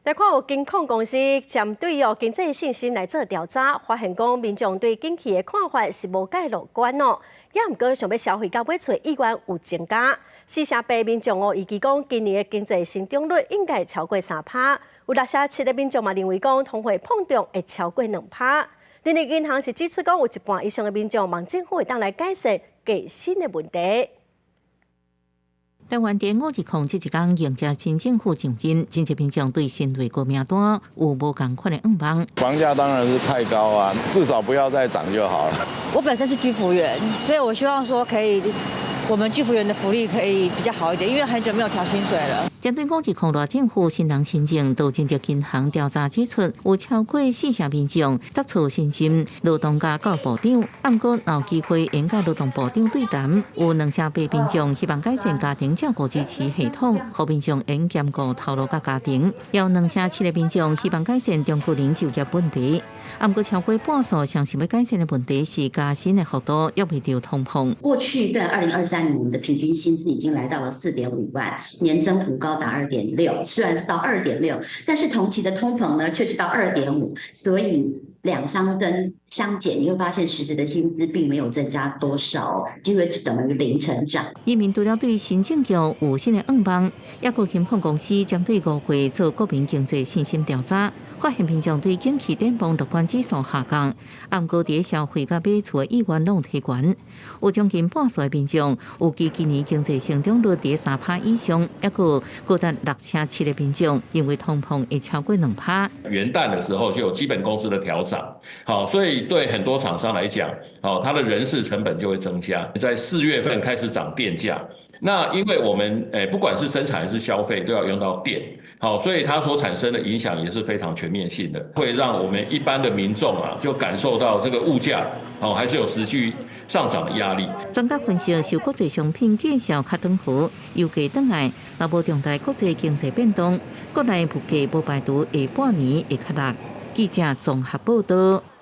来看有金控公司针对经济信心来做调查，发现讲民众对景气的看法是无介乐观哦。也毋过想要消费到尾厝意愿有增加，48%民众预期讲今年的经济成长率应该超过3%，有67%的民众嘛认为讲通货膨胀会超过2%。人力银行是指出讲有一半以上的民众望政府会当来改善加薪的问题。台湾在5日控制一天迎接新政府上任，真济民众对新内阁名单有无同款的愿望。房价当然是太高啊，至少不要再涨就好了。我本身是居服员，所以我希望说可以，我们居服员的福利可以比较好一点，因为很久没有调薪水了。针对5日控大政府新人申请，都经济银行调查指出，有超过40%民众答出申请劳动甲教育部长，不过有机会应甲劳动部长对谈。有2%民众希望改善家庭照顾支持系统，互民众应兼顾头路甲家庭；有2%7%民众希望改善中国人就业问题。不过超过半数想要改善的问题是加薪的幅度约未到通膨。过去对2023年我们的平均薪资已经来到了4.5万，年增幅高达2.6，虽然是到2.6，但是同期的通膨呢却是到2.5，所以两相跟相减，你会发现实质的薪资并没有增加多少，几乎只等于0成长。伊面除了对新政局有新的愿望，也有金控公司针对5月做国民经济信心调查，发现民众对景气展望乐观指数下降，不过在消费甲买厝的意愿拢提悬。有将近半数的民众预计今年经济成长率在3%以上，也有高达6%7%的民众认为通膨会超过2%。元旦的时候就有基本工资的调涨，好，所以对很多厂商来讲，好，它的人事成本就会增加。在4月份开始涨电价，那因为我们不管是生产还是消费都要用到电，好，所以它所产生的影响也是非常全面性的，会让我们一般的民众就感受到这个物价还是有持续上涨的压力。专家分析，受国际商品见效较长期，油价转来，若无重大国际经济变动，国内物价无排除下半年会较落。记者综合报道。